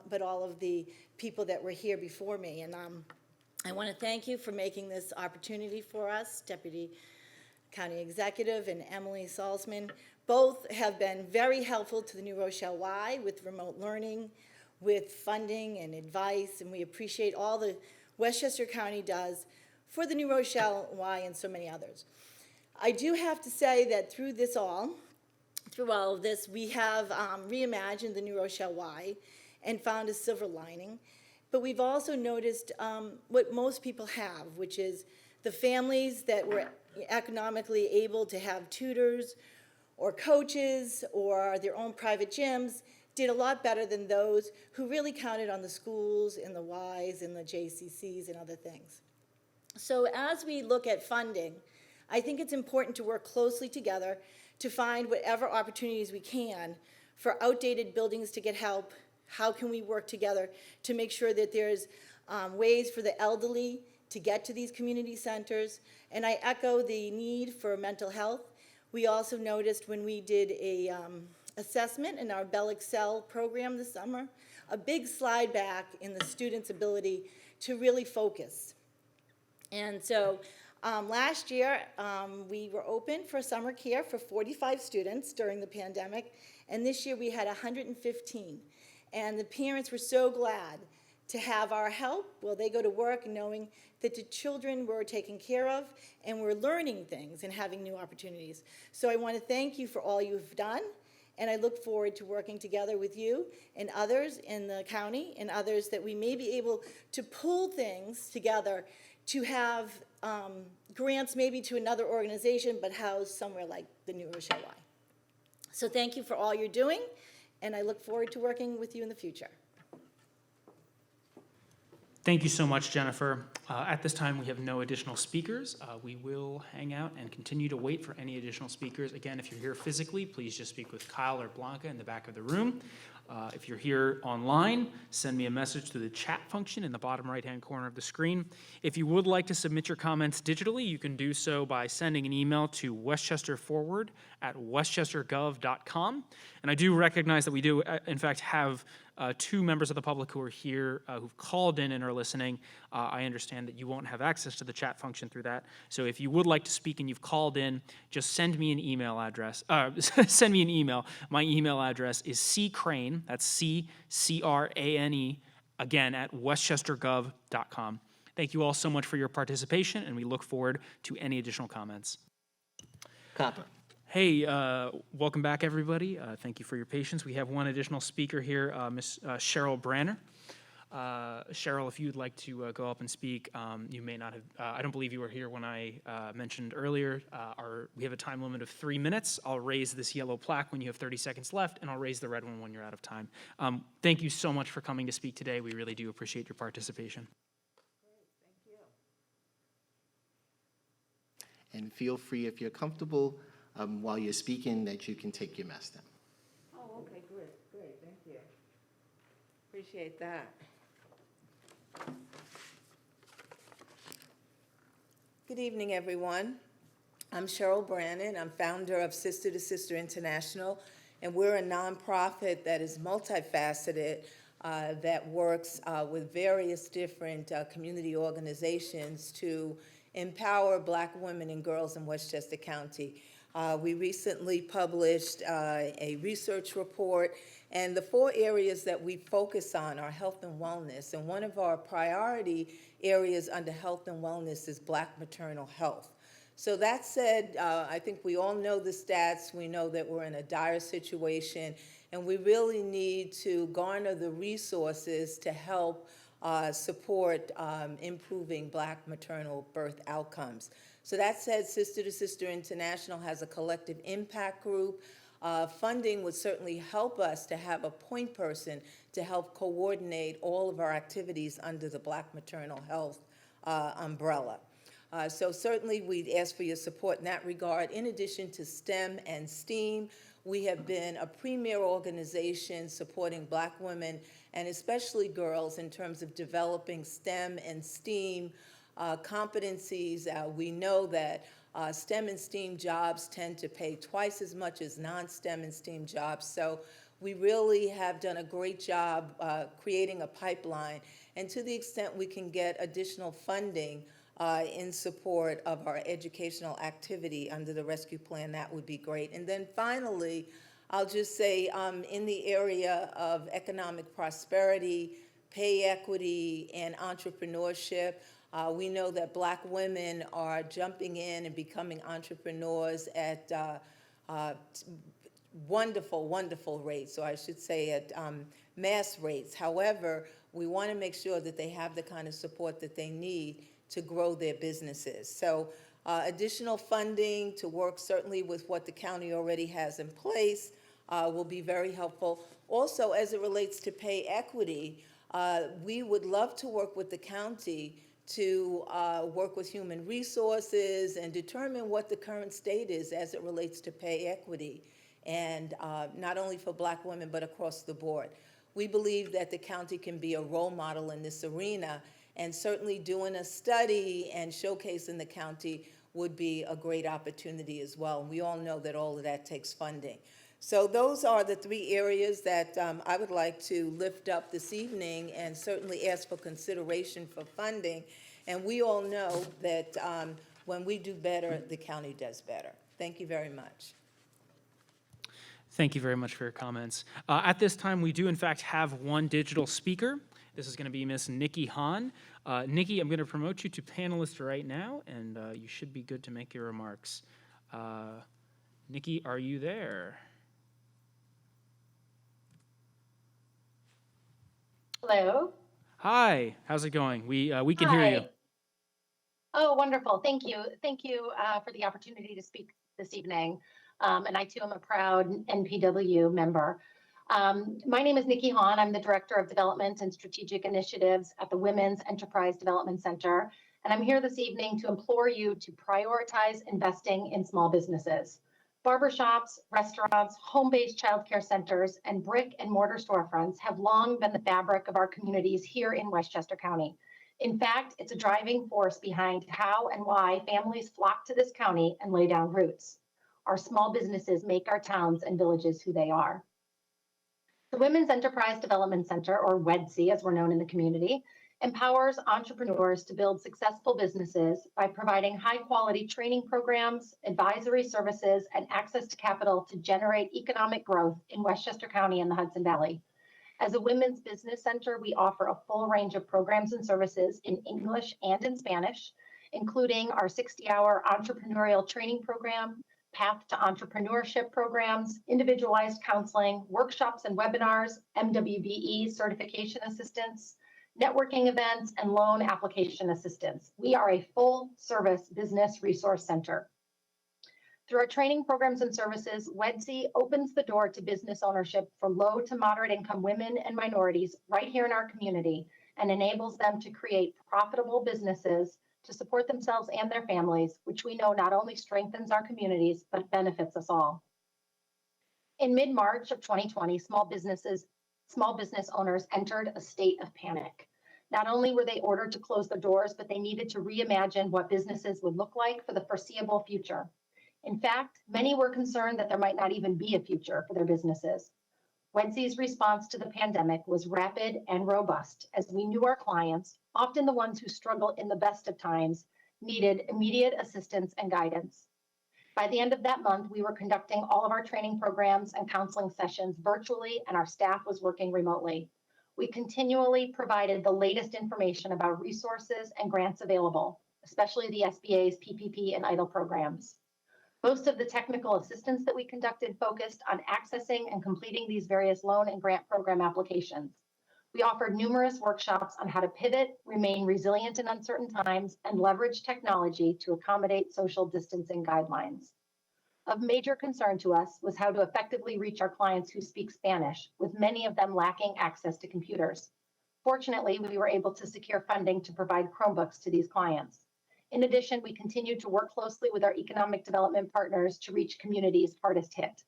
but all of the people that were here before me. And I want to thank you for making this opportunity for us, Deputy County Executive and Emily Salzman. Both have been very helpful to the New Rochelle Y with remote learning, with funding and advice, and we appreciate all the Westchester County does for the New Rochelle Y and so many others. I do have to say that through all of this, we have reimagined the New Rochelle Y and found a silver lining, but we've also noticed what most people have, which is the families that were economically able to have tutors or coaches or their own private gyms did a lot better than those who really counted on the schools and the Ys and the JCCs and other things. So as we look at funding, I think it's important to work closely together to find whatever opportunities we can for outdated buildings to get help. How can we work together to make sure that there's ways for the elderly to get to these community centers? And I echo the need for mental health. We also noticed when we did a assessment in our Bell Excel program this summer, a big slide back in the students' ability to really focus. And so last year, we were open for summer care for 45 students during the pandemic, and this year we had 115. And the parents were so glad to have our help. Well, they go to work knowing that the children were taken care of and were learning things and having new opportunities. So I want to thank you for all you've done, and I look forward to working together with you and others in the county and others that we may be able to pull things together to have grants maybe to another organization, but housed somewhere like the New Rochelle Y. So thank you for all you're doing, and I look forward to working with you in the future. Thank you so much, Jennifer. At this time, we have no additional speakers. We will hang out and continue to wait for any additional speakers. Again, if you're here physically, please just speak with Kyle or Blanca in the back of the room. If you're here online, send me a message through the chat function in the bottom right-hand corner of the screen. If you would like to submit your comments digitally, you can do so by sending an email to westchesterforward@westchestergov.com. And I do recognize that we do, in fact, have two members of the public who are here who've called in and are listening. I understand that you won't have access to the chat function through that. So if you would like to speak and you've called in, just send me an email address. Send me an email. My email address is ccrane, that's C-C-R-A-N-E, again, at westchestergov.com. Thank you all so much for your participation, and we look forward to any additional comments. Copper. Hey, welcome back, everybody. Thank you for your patience. We have one additional speaker here, Miss Cheryl Branner. Cheryl, if you'd like to go up and speak, you may not have, I don't believe you were here when I mentioned earlier, we have a time limit of 3 minutes. I'll raise this yellow plaque when you have 30 seconds left, and I'll raise the red one when you're out of time. Thank you so much for coming to speak today. We really do appreciate your participation. And feel free, if you're comfortable, while you're speaking, that you can take your mask down. Oh, okay, good. Appreciate that. Good evening, everyone. I'm Cheryl Brannon. I'm founder of Sister to Sister International, and we're a nonprofit that is multifaceted, that works with various different community organizations to empower Black women and girls in Westchester County. We recently published a research report, and the 4 areas that we focus on are health and wellness. And one of our priority areas under health and wellness is Black maternal health. So that said, I think we all know the stats. We know that we're in a dire situation, and we really need to garner the resources to help support improving Black maternal birth outcomes. So that said, Sister to Sister International has a collective impact group. Funding would certainly help us to have a point person to help coordinate all of our activities under the Black maternal health umbrella. So certainly we'd ask for your support in that regard. In addition to STEM and STEAM, we have been a premier organization supporting Black women and especially girls in terms of developing STEM and STEAM competencies. We know that STEM and STEAM jobs tend to pay twice as much as non-STEM and STEAM jobs. So we really have done a great job creating a pipeline. And to the extent we can get additional funding in support of our educational activity under the rescue plan, that would be great. And then finally, I'll just say in the area of economic prosperity, pay equity, and entrepreneurship, we know that Black women are jumping in and becoming entrepreneurs at wonderful, wonderful rates, or I should say at mass rates. However, we want to make sure that they have the kind of support that they need to grow their businesses. So additional funding to work certainly with what the county already has in place will be very helpful. Also, as it relates to pay equity, we would love to work with the county to work with human resources and determine what the current state is as it relates to pay equity, and not only for Black women, but across the board. We believe that the county can be a role model in this arena, and certainly doing a study and showcasing the county would be a great opportunity as well. We all know that all of that takes funding. So those are the 3 areas that I would like to lift up this evening and certainly ask for consideration for funding. And we all know that when we do better, the county does better. Thank you very much. Thank you very much for your comments. At this time, we do in fact have one digital speaker. This is going to be Miss Nikki Han. Nikki, I'm going to promote you to panelist right now, and you should be good to make your remarks. Nikki, are you there? Hello. Hi, how's it going? We can hear you. Oh, wonderful. Thank you. Thank you for the opportunity to speak this evening. And I too am a proud NPW member. My name is Nikki Han. I'm the Director of Development and Strategic Initiatives at the Women's Enterprise Development Center. And I'm here this evening to implore you to prioritize investing in small businesses. Barbershops, restaurants, home-based childcare centers, and brick and mortar storefronts have long been the fabric of our communities here in Westchester County. In fact, it's a driving force behind how and why families flock to this county and lay down roots. Our small businesses make our towns and villages who they are. The Women's Enterprise Development Center, or WEDC as we're known in the community, empowers entrepreneurs to build successful businesses by providing high-quality training programs, advisory services, and access to capital to generate economic growth in Westchester County and the Hudson Valley. As a women's business center, we offer a full range of programs and services in English and in Spanish, including our 60-hour entrepreneurial training program, Path to Entrepreneurship programs, individualized counseling, workshops and webinars, MWBE certification assistance, networking events, and loan application assistance. We are a full-service business resource center. Through our training programs and services, WEDC opens the door to business ownership for low to moderate income women and minorities right here in our community and enables them to create profitable businesses to support themselves and their families, which we know not only strengthens our communities, but benefits us all. In mid-March of 2020, small businesses small business owners entered a state of panic. Not only were they ordered to close their doors, but they needed to reimagine what businesses would look like for the foreseeable future. In fact, many were concerned that there might not even be a future for their businesses. WEDC's response to the pandemic was rapid and robust, as we knew our clients, often the ones who struggle in the best of times, needed immediate assistance and guidance. By the end of that month, we were conducting all of our training programs and counseling sessions virtually, and our staff was working remotely. We continually provided the latest information about resources and grants available, especially the SBA's PPP and EIDL programs. Most of the technical assistance that we conducted focused on accessing and completing these various loan and grant program applications. We offered numerous workshops on how to pivot, remain resilient in uncertain times, and leverage technology to accommodate social distancing guidelines. Of major concern to us was how to effectively reach our clients who speak Spanish, with many of them lacking access to computers. Fortunately, we were able to secure funding to provide Chromebooks to these clients. In addition, we continued to work closely with our economic development partners to reach communities hardest hit.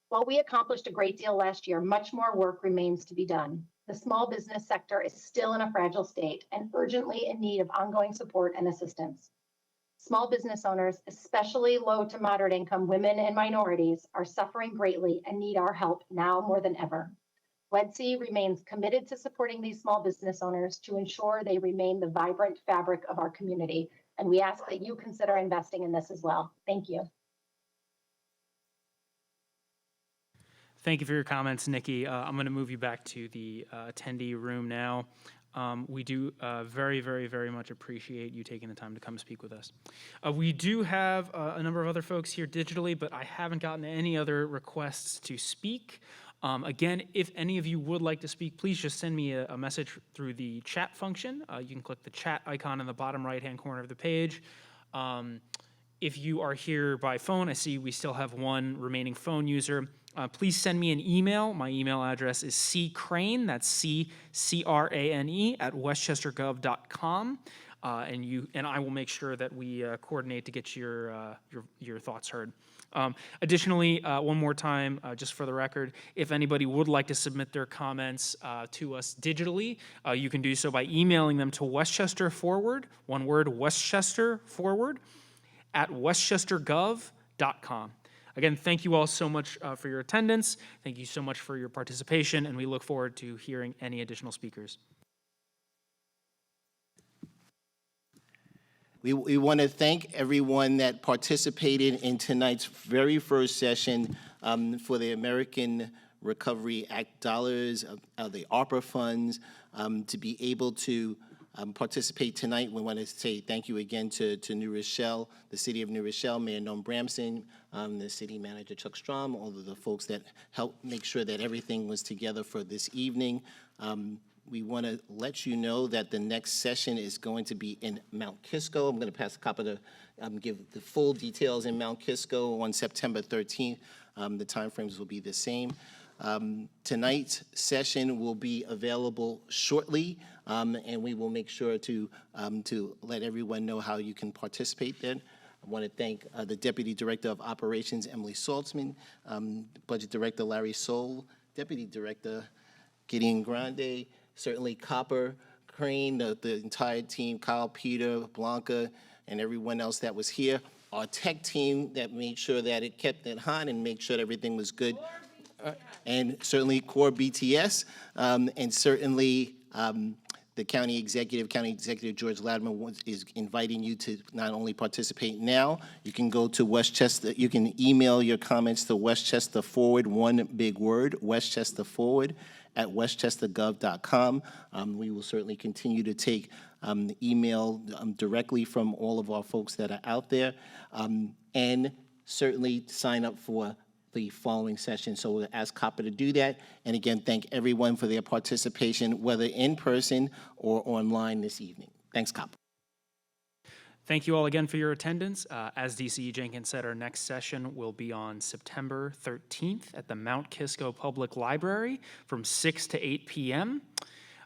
While we accomplished a great deal last year, much more work remains to be done. The small business sector is still in a fragile state and urgently in need of ongoing support and assistance. Small business owners, especially low to moderate income women and minorities, are suffering greatly and need our help now more than ever. WEDC remains committed to supporting these small business owners to ensure they remain the vibrant fabric of our community, and we ask that you consider investing in this as well. Thank you. Thank you for your comments, Nikki. I'm going to move you back to the attendee room now. We do very, very, very much appreciate you taking the time to come speak with us. We do have a number of other folks here digitally, but I haven't gotten any other requests to speak. Again, if any of you would like to speak, please just send me a message through the chat function. You can click the chat icon in the bottom right-hand corner of the page. If you are here by phone, I see we still have one remaining phone user. Please send me an email. My email address is ccrane, that's C-C-R-A-N-E, @westchestergov.com. And I will make sure that we coordinate to get your thoughts heard. Additionally, one more time, just for the record, if anybody would like to submit their comments to us digitally, you can do so by emailing them to Westchester Forward, one word, Westchester Forward, @westchestergov.com. Again, thank you all so much for your attendance. Thank you so much for your participation, and we look forward to hearing any additional speakers. We want to thank everyone that participated in tonight's very first session for the American Recovery Act dollars, the ARPA funds, to be able to participate tonight. We want to say thank you again to New Rochelle, the city of New Rochelle, Mayor Noam Bramson, the city manager Chuck Strom, all of the folks that helped make sure that everything was together for this evening. We want to let you know that the next session is going to be in Mount Kisco. I'm going to pass a copy to give the full details in Mount Kisco on September 13th. The timeframes will be the same. Tonight's session will be available shortly, and we will make sure to let everyone know how you can participate then. I want to thank the Deputy Director of Operations, Emily Saltzman, Budget Director Larry Soul, Deputy Director Gideon Grande, certainly Copper, Crane, the entire team, Kyle, Peter, Blanca, and everyone else that was here. Our tech team that made sure that it kept it hot and made sure that everything was good. And certainly Core BTS, and certainly the County Executive George Ladman is inviting you to not only participate now, you can go to Westchester, you can email your comments to Westchester Forward, one big word, Westchester Forward, @westchestergov.com. We will certainly continue to take email directly from all of our folks that are out there, and certainly sign up for the following session. So we'll ask COPPA to do that. And again, thank everyone for their participation, whether in person or online this evening. Thanks, COPPA. Thank you all again for your attendance. As DCE Jenkins said, our next session will be on September 13th at the Mount Kisco Public Library from 6 to 8 p.m.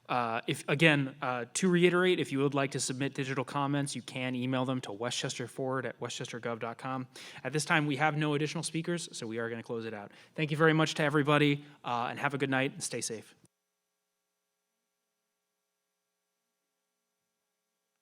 To reiterate, if you would like to submit digital comments, you can email them to westchesterforward@westchestergov.com. At this time, we have no additional speakers, so we are going to close it out. Thank you very much to everybody, and have a good night and stay safe.